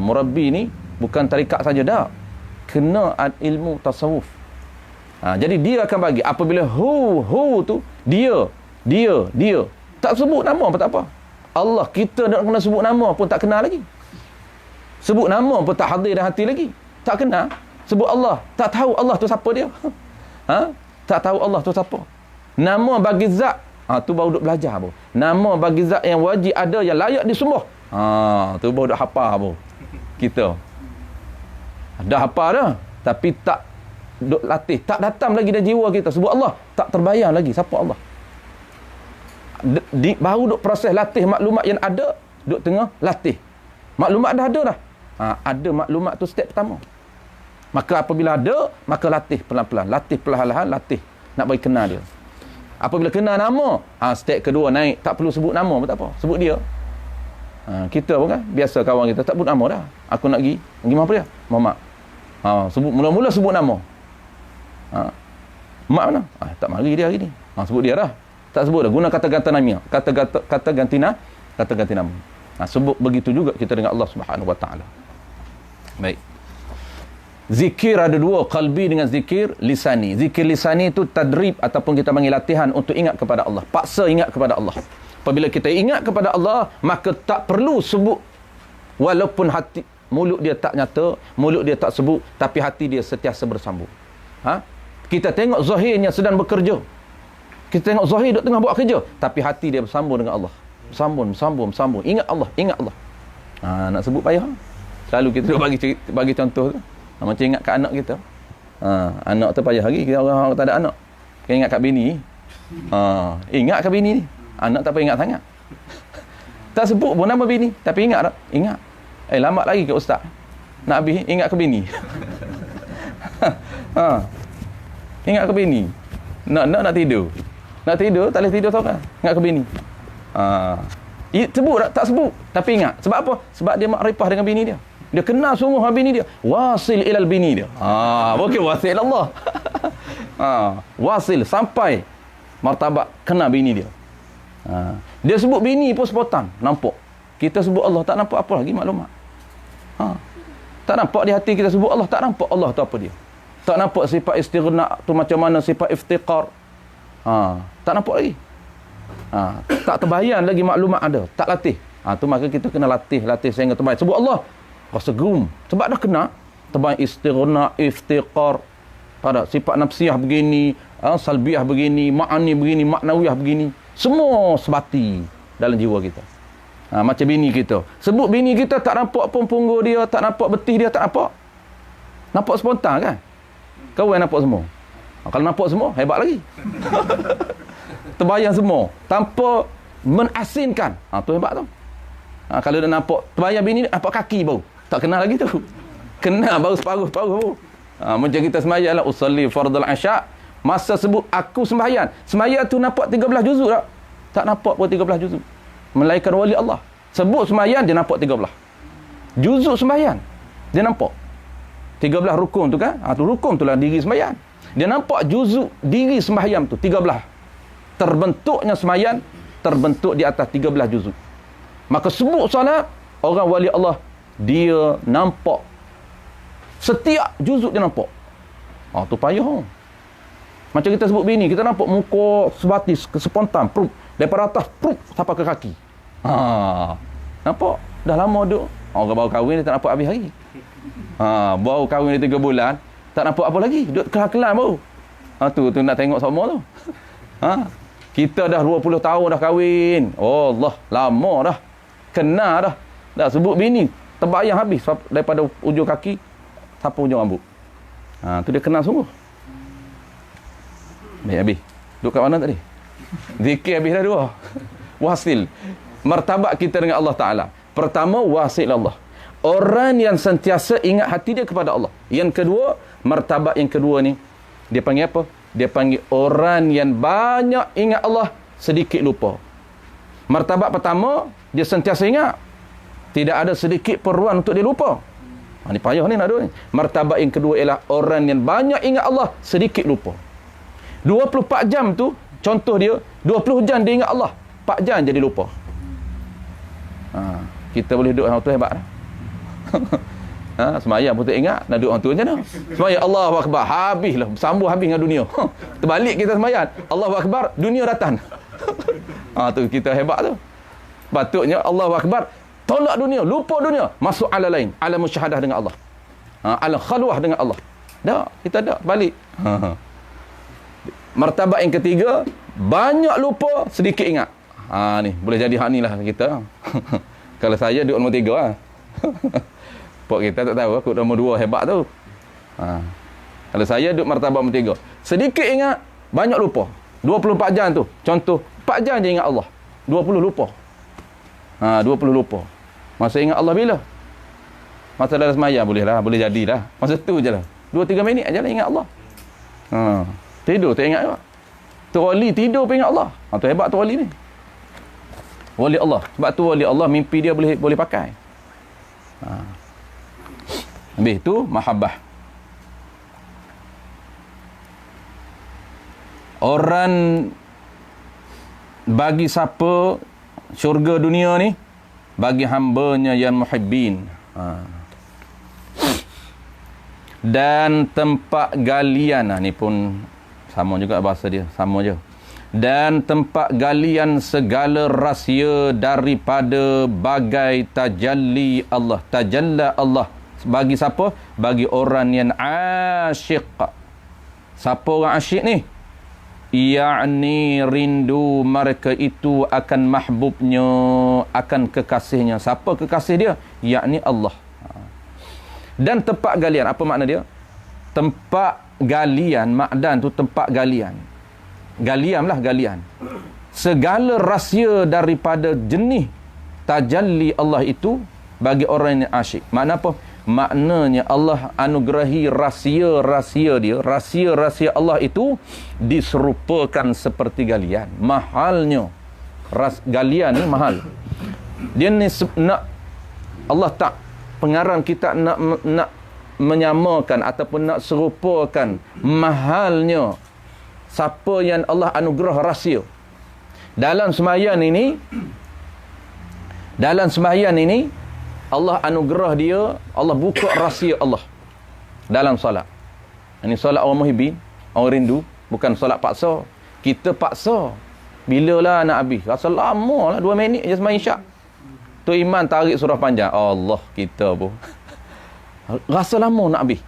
Murabbi ni bukan tarikat saja dah. Kena ilmu tasawuf. Jadi dia akan bagi. Apabila hu tu dia. Tak sebut nama pun tak apa. Allah, kita nak kena sebut nama pun tak kenal lagi. Sebut nama pun tak hadir dalam hati lagi. Tak kenal. Sebut Allah, tak tahu Allah tu siapa dia. Tak tahu Allah tu siapa. Nama bagi zat, tu baru duk belajar apa. Nama bagi zat yang wajib ada, yang layak disembah. Tu baru duk hafal apa. Kita dah hafal dah, tapi tak duk latih, tak datang lagi dalam jiwa kita. Sebut Allah, tak terbayang lagi siapa Allah. Baru duk proses latih maklumat yang ada, duk tengah latih. Maklumat dah ada dah. Ada maklumat tu step pertama. Maka apabila ada, maka latih pelan-pelan. Latih perlahan-lahan, latih. Nak bagi kenal dia. Apabila kenal nama, step kedua naik. Tak perlu sebut nama pun tak apa. Sebut dia. Kita pun kan, biasa kawan kita, tak sebut nama dah. Aku nak pergi mana apa dia? Muhammad. Sebut, mula-mula sebut nama. Mak mana? Tak mari dia hari ni. Sebut dia dah. Tak sebut dah. Guna kata-kata nama. Kata ganti nama. Sebut begitu juga kita dengan Allah Subhanahu Wa Taala. Baik. Zikir ada dua, qalbi dengan zikir lisani. Zikir lisani itu tadrib ataupun kita panggil latihan untuk ingat kepada Allah. Paksa ingat kepada Allah. Apabila kita ingat kepada Allah, maka tak perlu sebut. Walaupun hati, mulut dia tak nyata, mulut dia tak sebut, tapi hati dia sentiasa bersambung. Kita tengok zahirnya sedang bekerja. Kita tengok zahir duk tengah buat kerja, tapi hati dia bersambung dengan Allah. Bersambung. Ingat Allah. Nak sebut payah. Selalu kita duk bagi contoh tu. Macam ingat ke anak kita. Anak tu payah lagi, kita orang tak ada anak. Kan ingat kat bini. Ingat kat bini ni. Anak tak apa ingat sangat. Tak sebut pun nama bini, tapi ingat tak? Ingat. Lambat lagi ke ustaz. Nak habis ingat ke bini. Ingat ke bini. Nak tidur. Nak tidur, tak boleh tidur seorang. Ingat ke bini. Sebut tak sebut, tapi ingat. Sebab apa? Sebab dia makrifah dengan bini dia. Dia kenal sungguh dengan bini dia. Wasil ilal bini dia. Bukan wasil Allah. Wasil sampai martabat kenal bini dia. Dia sebut bini pun spontan, nampak. Kita sebut Allah, tak nampak apa lagi maklumat. Tak nampak di hati kita sebut Allah, tak nampak Allah tu apa dia. Tak nampak sifat istighna tu macam mana, sifat iftiqar. Tak nampak lagi. Tak terbayang lagi maklumat ada, tak latih. Tu maka kita kena latih sehingga terbayang. Sebut Allah, rasa gerum. Sebab dah kena terbayang istighna, iftiqar. Pada sifat nafsiyah begini, salbiyah begini, ma'ani begini, maknawiyah begini. Semua sebati dalam jiwa kita. Macam bini kita. Sebut bini kita, tak nampak pun punggur dia, tak nampak betih dia, tak nampak. Nampak spontan kan? Kau yang nampak semua. Kalau nampak semua, hebat lagi. Terbayang semua. Tanpa menasinkan. Tu hebat tu. Kalau dah nampak, terbayang bini, nampak kaki bau. Tak kenal lagi tu. Kenal baru separuh. Macam kita sembahyang lah. Usalli fardal asya'. Masa sebut aku sembahyang. Sembahyang tu nampak 13 juzuk tak? Tak nampak pun 13 juzuk. Melainkan wali Allah. Sebut sembahyang, dia nampak 13. Juzuk sembahyang, dia nampak. 13 rukun tu kan? Tu rukun tu lah diri sembahyang. Dia nampak juzuk diri sembahyang tu 13. Terbentuknya sembahyang terbentuk di atas 13 juzuk. Maka sebut solat, orang wali Allah, dia nampak setiap juzuk dia nampak. Tu payah. Macam kita sebut bini, kita nampak muka sebatis, spontan, prup, daripada atas prup sampai ke kaki. Nampak? Dah lama duduk. Orang baru kahwin dia tak nampak habis hari. Baru kahwin dia 3 bulan, tak nampak apa lagi. Duduk kelam-kelam baru. Tu nak tengok semua tu. Kita dah 20 tahun dah kahwin. Allah, lama dah. Kenal dah. Dah sebut bini, terbayang habis daripada ujung kaki sampai ujung rambut. Tu dia kenal sungguh. Habis. Duduk kat mana tadi? Zikir habis dah 2. Wasil. Martabat kita dengan Allah Ta'ala. Pertama, wasil Allah. Orang yang sentiasa ingat hati dia kepada Allah. Yang kedua, martabat yang kedua ni, dia panggil apa? Dia panggil orang yang banyak ingat Allah, sedikit lupa. Martabat pertama, dia sentiasa ingat. Tidak ada sedikit peruan untuk dia lupa. Ni payah ni nak duduk ni. Martabat yang kedua ialah orang yang banyak ingat Allah, sedikit lupa. 24 jam tu, contoh dia, 20 jam dia ingat Allah, 4 jam jadi lupa. Kita boleh duduk orang tu hebat dah. Semayang pun tak ingat, nak duduk orang tu macam mana? Semayang Allahu Akbar, habislah, sambung habis dengan dunia. Terbalik kita semayang, Allahu Akbar, dunia datang. Tu kita hebat tu. Patutnya Allahu Akbar, tolak dunia, lupa dunia, masuk alam lain, alam musyahadah dengan Allah. Alam khalwah dengan Allah. Dah, kita dah balik. Martabat yang ketiga, banyak lupa, sedikit ingat. Ni, boleh jadi hak ni lah kita. Kalau saya duduk nombor 3 lah. Pok kita tak tahu, aku nombor 2 hebat tu. Kalau saya duduk martabat nombor 3. Sedikit ingat, banyak lupa. 24 jam tu. Contoh, 4 jam je ingat Allah. 20 lupa. 20 lupa. Masa ingat Allah bila? Masa dalam semayang boleh lah, boleh jadilah. Masa tu je lah. 2-3 minit aja lah ingat Allah. Tidur tak ingat juga. Tu wali tidur pun ingat Allah. Tu hebat tu wali ni. Wali Allah. Sebab tu wali Allah mimpi dia boleh pakai. Habis tu mahabbah. Orang bagi siapa syurga dunia ni, bagi hambanya yang muhibbin. Dan tempat galian, ni pun sama juga bahasa dia, sama je. Dan tempat galian segala rahsia daripada bagai tajalli Allah. Tajalla Allah. Bagi siapa? Bagi orang yang asyik. Siapa orang asyik ni? Ya'ni rindu mereka itu akan mahbubnya, akan kekasihnya. Siapa kekasih dia? Ya'ni Allah. Dan tempat galian, apa makna dia? Tempat galian, makdan tu tempat galian. Galian lah, galian. Segala rahsia daripada jenis tajalli Allah itu bagi orang yang asyik. Makna apa? Maknanya Allah anugerahi rahsia-rahsia dia, rahsia-rahsia Allah itu diserupakan seperti galian. Mahalnya. Galian ni mahal. Dia ni nak Allah tak pengarang kita nak menyamakan ataupun nak serupakan mahalnya siapa yang Allah anugerah rahsia. Dalam sembahyang ini Allah anugerah dia, Allah buka rahsia Allah dalam solat. Ini solat orang muhibbin, orang rindu, bukan solat paksa. Kita paksa. Bilalah nak habis? Rasa lama lah, 2 minit je sembahyang isyak. Tu Iman tarik surah panjang. Allah, kita pun rasa lama nak habis.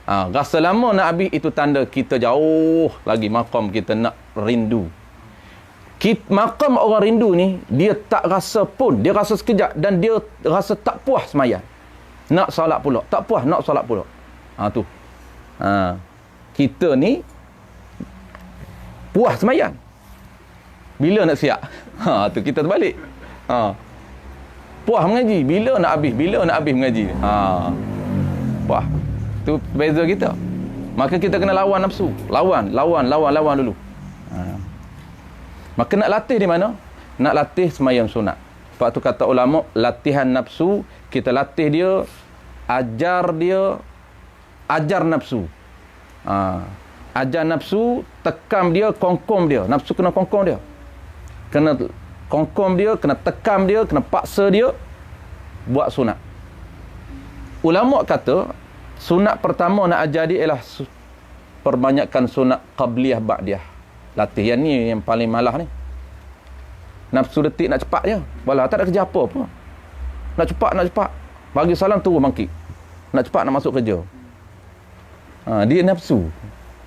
Rasa lama nak habis itu tanda kita jauh lagi maqam kita nak rindu. Maqam orang rindu ni, dia tak rasa pun, dia rasa sekejap dan dia rasa tak puas sembahyang. Nak solat pula, tak puas nak solat pula. Tu. Kita ni puas sembahyang. Bila nak siap? Tu kita terbalik. Puas mengaji, bila nak habis mengaji. Puas. Tu beza kita. Maka kita kena lawan nafsu. Lawan dulu. Maka nak latih di mana? Nak latih sembahyang sunat. Sebab tu kata ulama, latihan nafsu, kita latih dia, ajar nafsu. Ajar nafsu, tekam dia, kongkom dia. Nafsu kena kongkom dia. Kena kongkom dia, kena tekam dia, kena paksa dia buat sunat. Ulama kata sunat pertama nak ajar dia ialah perbanyakkan sunat qabliyah ba'diyah. Latihan ni yang paling malah ni. Nafsu detik nak cepat je. Walah tak ada kerja apa pun. Nak cepat. Bagi salam turun bangkit. Nak cepat nak masuk kerja. Dia nafsu.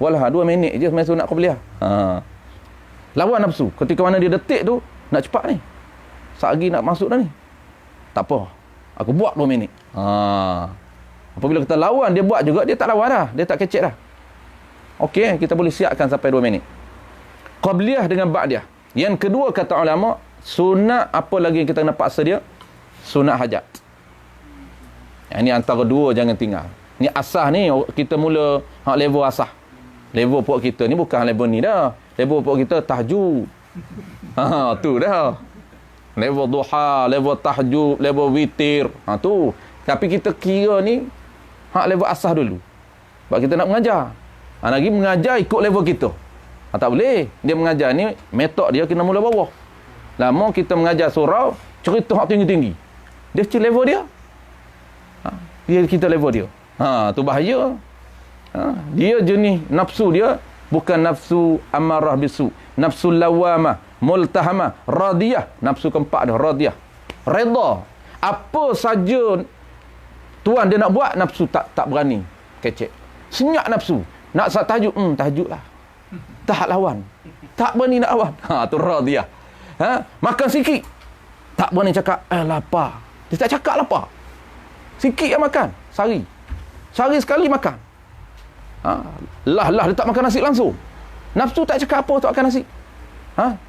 Walah 2 minit je main sunat qabliyah. Lawan nafsu. Ketika mana dia detik tu nak cepat ni. Sehari nak masuk dah ni. Tak apa. Aku buat 2 minit. Apabila kita lawan, dia buat juga, dia tak lawan dah. Dia tak kecek dah. Okey, kita boleh siapkan sampai 2 minit. Qabliyah dengan ba'diyah. Yang kedua kata ulama, sunat apa lagi yang kita kena paksa dia? Sunat hajat. Yang ni antara dua jangan tinggal. Ni asah ni kita mula level asah. Level puak kita ni bukan level ni dah. Level puak kita tahajud. Tu dah. Level duha, level tahajud, level witir. Tu. Tapi kita kira ni level asah dulu. Sebab kita nak mengajar. Lagi mengajar ikut level kita. Tak boleh. Dia mengajar ni, metod dia kena mula bawah. Lama kita mengajar surau, cerita hak tinggi-tinggi. Dia kecil level dia. Dia kita level dia. Tu bahaya. Dia jenis nafsu dia, bukan nafsu amarah bisu. Nafsu lawamah, multahamah, radiyah. Nafsu keempat dia, radiyah. Redha. Apa saja tuan dia nak buat, nafsu tak berani. Kecek. Senyap nafsu. Nak tahajud, tahajudlah. Tak lawan. Tak berani nak lawan. Tu radiyah. Makan sikit. Tak berani cakap, lapar. Dia tak cakap lapar. Sikit yang makan. Sehari sekali makan. Lah dia tak makan nasi langsung. Nafsu tak cakap apa tak makan nasi.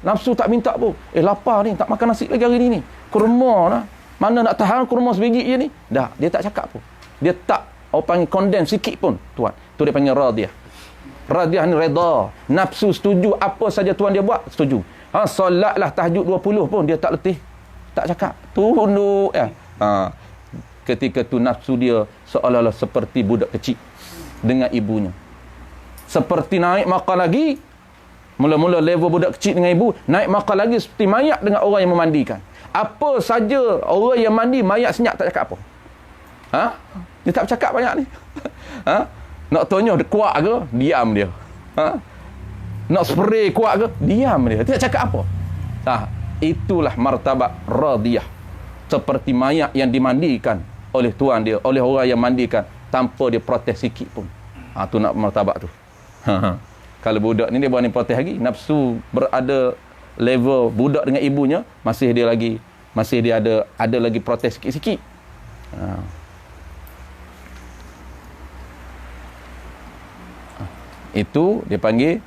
Nafsu tak minta pun. Lapar ni, tak makan nasi lagi hari ni. Kurma lah. Mana nak tahan kurma sebiji je ni. Dah, dia tak cakap pun. Dia tak, orang panggil condemn sikit pun, tuan. Tu dia panggil radiyah. Radiyah ni redha. Nafsu setuju apa saja tuan dia buat, setuju. Solatlah tahajud 20 pun dia tak letih. Tak cakap. Tunduk ya. Ketika tu nafsu dia seolah-olah seperti budak kecil dengan ibunya. Seperti naik makan lagi. Mula-mula level budak kecil dengan ibu, naik makan lagi seperti mayat dengan orang yang memandikan. Apa saja orang yang mandi, mayat senyap tak cakap apa. Dia tak bercakap banyak ni. Nak tanya dia kuat ke, diam dia. Nak spray kuat ke, diam dia. Dia tak cakap apa. Itulah martabat radiyah. Seperti mayat yang dimandikan oleh tuan dia, oleh orang yang mandikan, tanpa dia protes sikit pun. Tu nak martabat tu. Kalau budak ni dia berani protes lagi, nafsu berada level budak dengan ibunya, masih dia ada lagi protes sikit-sikit. Itu dia panggil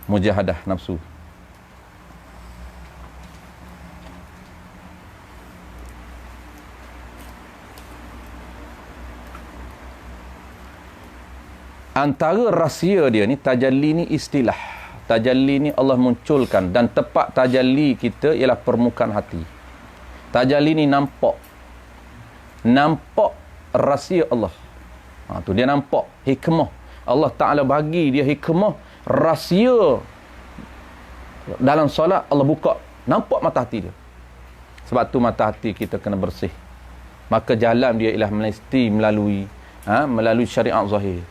Mujahadah nafsu. Antara rahsia dia ni, tajalli ni istilah. Tajalli ni Allah munculkan, dan tepat tajalli kita ialah permukaan hati. Tajalli ni nampak. Nampak rahsia Allah. Tu dia nampak hikmah. Allah Ta'ala bagi dia hikmah, rahsia. Dalam solat Allah buka, nampak mata hati dia. Sebab tu mata hati kita kena bersih. Maka jalan dia ialah mesti melalui syariat zahir.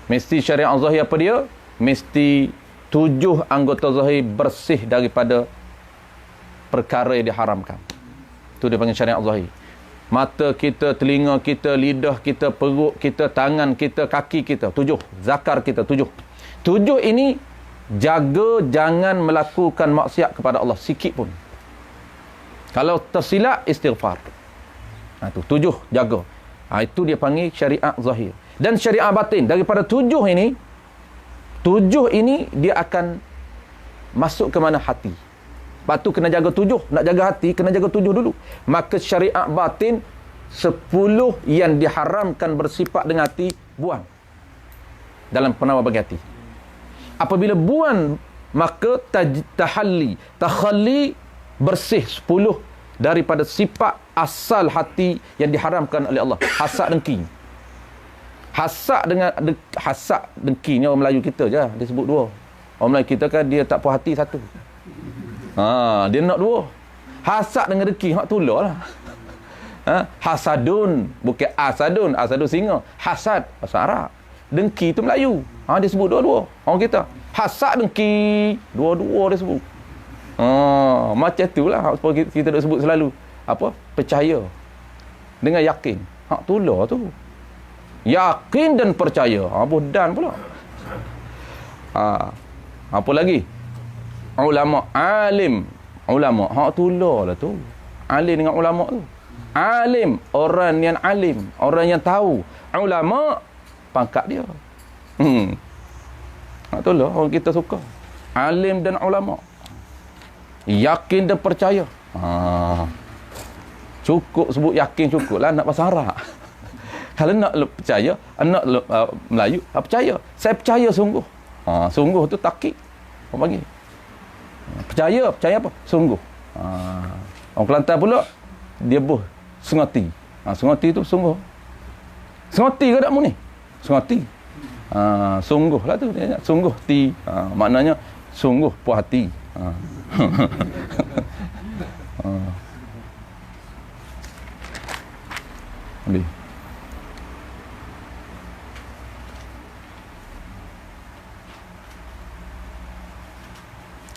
Mesti syariat zahir apa dia? Mesti 7 anggota zahir bersih daripada perkara yang diharamkan. Itu dia panggil syariat zahir. Mata kita, telinga kita, lidah kita, perut kita, tangan kita, kaki kita. 7. Zakar kita 7. 7 ini jaga jangan melakukan maksiat kepada Allah sikit pun. Kalau tersilap, istighfar. Itu 7 jaga. Itu dia panggil syariat zahir. Dan syariat batin, daripada 7 ini dia akan masuk ke mana? Hati. Lepas tu kena jaga 7. Nak jaga hati, kena jaga 7 dulu. Maka syariat batin, 10 yang diharamkan bersifat dengan hati, buang dalam penawar bagi hati. Apabila buang, maka takhalli bersih 10 daripada sifat asal hati yang diharamkan oleh Allah. Hasad dengki. Hasad dengki ni orang Melayu kita je dia sebut 2. Orang Melayu kita kan dia tak puas hati 1. Dia nak 2. Hasad dengan dengki hak tularlah. Hasadun, bukan asadun. Asadun singa. Hasad bahasa Arab. Dengki tu Melayu. Dia sebut 2-2. Orang kita hasad dengki 2-2 dia sebut. Macam itulah kita nak sebut selalu. Apa? Percaya dengan yakin. Hak tular tu. Yakin dan percaya. Bodan pula. Apa lagi? Ulama, alim. Ulama, hak tular lah tu. Alim dengan ulama tu. Alim, orang yang alim, orang yang tahu. Ulama, pangkat dia. Hak tular, orang kita suka. Alim dan ulama. Yakin dan percaya. Cukup sebut yakin cukup lah, nak bahasa Arab. Kalau nak percaya, nak Melayu, percaya. Saya percaya sungguh. Sungguh tu takik. Orang panggil. Percaya apa? Sungguh. Orang Kelantan pula, dia sengati. Sengati tu sungguh. Sengati ke tak mu ni? Sengati. Sungguh lah tu. Sungguh ti. Maknanya, sungguh puas hati. Habis.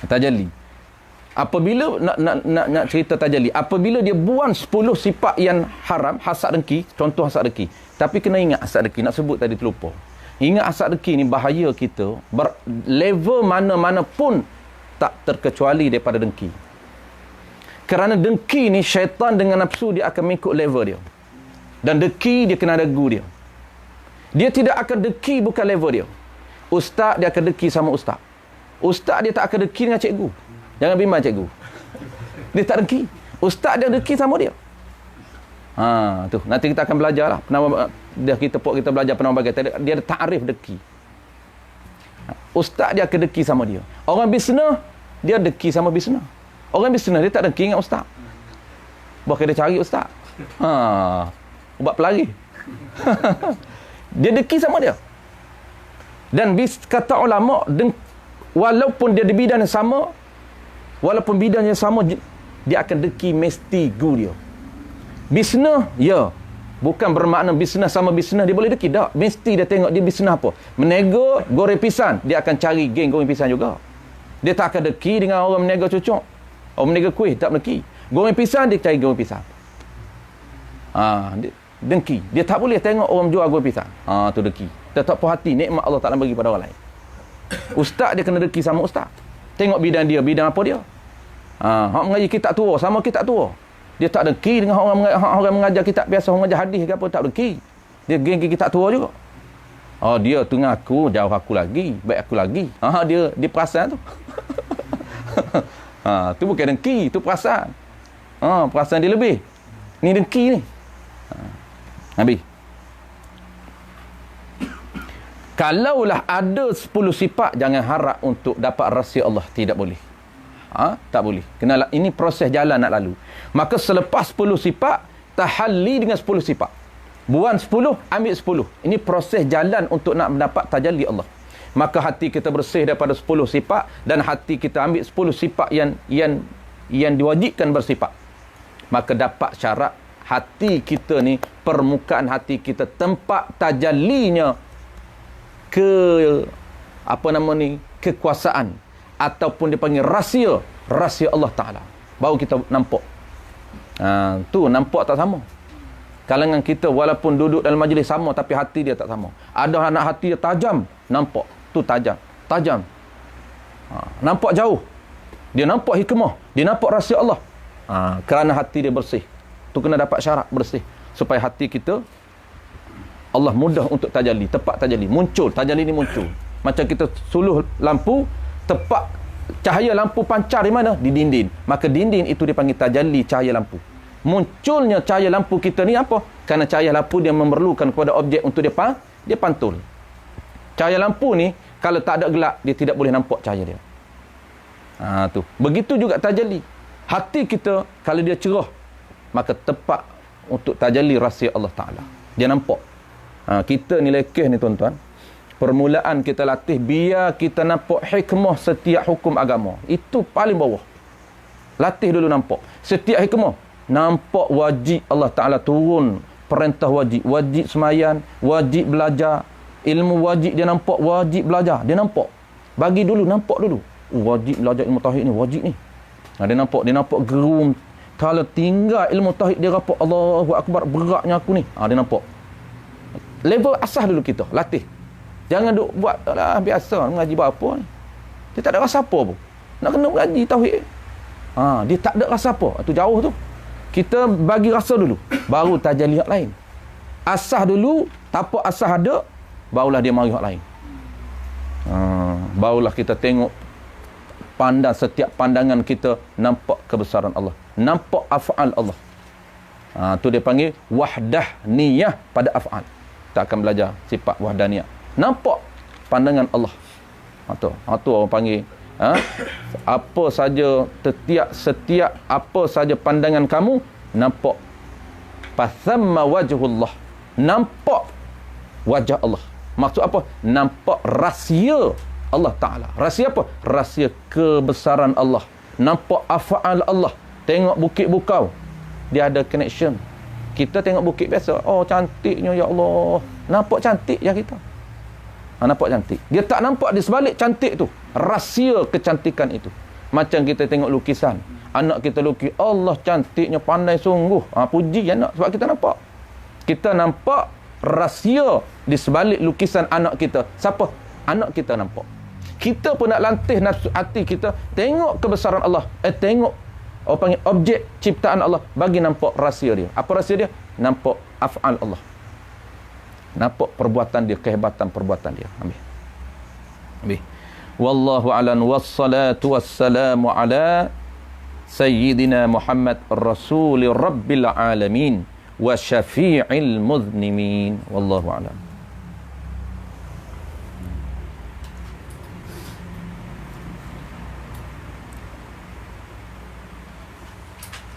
Tajalli. Apabila nak cerita tajalli, apabila dia buang 10 sifat yang haram, hasad dengki, contoh hasad dengki. Tapi kena ingat hasad dengki, nak sebut tadi terlupa. Ingat hasad dengki ni bahaya kita, level mana-mana pun tak terkecuali daripada dengki. Kerana dengki ni syaitan dengan nafsu dia akan mengikut level dia. Dan dengki dia kena ragu dia. Dia tidak akan dengki bukan level dia. Ustaz dia akan dengki sama ustaz. Ustaz dia tak akan dengki dengan cikgu. Jangan bimbang cikgu. Dia tak dengki. Ustaz dia dengki sama dia. Tu. Nanti kita akan belajar lah. Kita belajar penama bagai. Dia ada ta'rif dengki. Ustaz dia akan dengki sama dia. Orang bisnes, dia dengki sama bisnes. Orang bisnes dia tak dengki dengan ustaz. Bahkan dia cari ustaz. Ubat pelari. Dia dengki sama dia. Dan kata ulama, walaupun dia di bidang yang sama, walaupun bidang yang sama, dia akan dengki mesti guru dia. Bisnes, ya. Bukan bermakna bisnes sama bisnes dia boleh dengki. Tak. Mesti dia tengok dia bisnes apa. Menega goreng pisang, dia akan cari geng goreng pisang juga. Dia tak akan dengki dengan orang menega cucuk. Orang menega kuih, tak dengki. Goreng pisang, dia cari goreng pisang. Dengki. Dia tak boleh tengok orang jual goreng pisang. Tu dengki. Dia tak puas hati nikmat Allah Ta'ala bagi pada orang lain. Ustaz dia kena dengki sama ustaz. Tengok bidang dia, bidang apa dia. Hak mengaji kitab tua sama kitab tua. Dia tak dengki dengan orang mengajar kitab biasa, orang mengajar hadis ke apa, tak dengki. Dia geng kitab tua juga. Oh, dia tu ngaku jauh aku lagi, baik aku lagi. Dia perasan tu. Tu bukan dengki, tu perasaan. Perasaan dia lebih. Ni dengki ni. Habis. Kalaulah ada 10 sifat, jangan harap untuk dapat rahsia Allah. Tidak boleh. Tak boleh. Kenalah, ini proses jalan nak lalu. Maka selepas 10 sifat, tahalli dengan 10 sifat. Buang 10, ambil 10. Ini proses jalan untuk nak mendapat tajalli Allah. Maka hati kita bersih daripada 10 sifat, dan hati kita ambil 10 sifat yang diwajibkan bersifat. Maka dapat syarat hati kita ni, permukaan hati kita, tempat tajallinya kekuasaan, ataupun dipanggil rahsia Allah Ta'ala. Baru kita nampak. Tu nampak tak sama. Kalangan kita walaupun duduk dalam majlis sama, tapi hati dia tak sama. Ada anak hati dia tajam, nampak. Tu tajam. Nampak jauh. Dia nampak hikmah. Dia nampak rahsia Allah. Kerana hati dia bersih. Tu kena dapat syarat bersih. Supaya hati kita, Allah mudah untuk tajalli, tepat tajalli, muncul, tajalli ni muncul. Macam kita suluh lampu, tepat cahaya lampu pancar di mana? Di dinding. Maka dinding itu dipanggil tajalli cahaya lampu. Munculnya cahaya lampu kita ni apa? Kerana cahaya lampu dia memerlukan kepada objek untuk dia pantul. Cahaya lampu ni kalau tak ada gelap, dia tidak boleh nampak cahaya dia. Tu. Begitu juga tajalli. Hati kita kalau dia cerah, maka tepat untuk tajalli rahsia Allah Ta'ala. Dia nampak. Kita ni lekeh ni tuan-tuan. Permulaan kita latih biar kita nampak hikmah setiap hukum agama. Itu paling bawah. Latih dulu nampak. Setiap hikmah. Nampak wajib Allah Ta'ala turun. Perintah wajib. Wajib semayan. Wajib belajar. Ilmu wajib dia nampak. Wajib belajar. Dia nampak. Bagi dulu. Nampak dulu. Wajib belajar ilmu tauhid ni. Wajib ni. Dia nampak. Dia nampak gerum. Kalau tinggal ilmu tauhid dia rapat. Allahu Akbar. Beratnya aku ni. Dia nampak. Level asas dulu kita. Latih. Jangan duk buat biasa mengaji apa ni. Dia tak ada rasa apa pun. Nak kena mengaji tauhid. Dia tak ada rasa apa. Itu jauh tu. Kita bagi rasa dulu. Baru tajalli hak lain. Asas dulu. Tapak asas ada. Barulah dia mari hak lain. Barulah kita tengok. Pandang setiap pandangan kita. Nampak kebesaran Allah. Nampak af'al Allah. Tu dia panggil wahdahniyah pada af'al. Kita akan belajar sifat wahdaniyah. Nampak pandangan Allah. Tu orang panggil. Apa saja setiap apa saja pandangan kamu nampak. Fathamma wajhullah. Nampak wajah Allah. Maksud apa? Nampak rahsia Allah Ta'ala. Rahsia apa? Rahsia kebesaran Allah. Nampak af'al Allah. Tengok bukit bukau. Dia ada connection. Kita tengok bukit biasa. Oh, cantiknya ya Allah. Nampak cantik ya kita. Nampak cantik. Dia tak nampak di sebalik cantik tu. Rahsia kecantikan itu. Macam kita tengok lukisan. Anak kita lukis. Allah cantiknya, pandai sungguh. Puji anak sebab kita nampak. Kita nampak rahsia di sebalik lukisan anak kita. Siapa? Anak kita nampak. Kita pun nak lantih nafsu hati kita. Tengok kebesaran Allah. Tengok orang panggil objek ciptaan Allah, bagi nampak rahsia dia. Apa rahsia dia? Nampak af'al Allah. Nampak perbuatan dia, kehebatan perbuatan dia. Habis. Wallahu a'lam. Wassalatu wassalamu ala sayyidina Muhammad rasuli rabbil alamin wa syafi'il muznimin. Wallahu a'lam.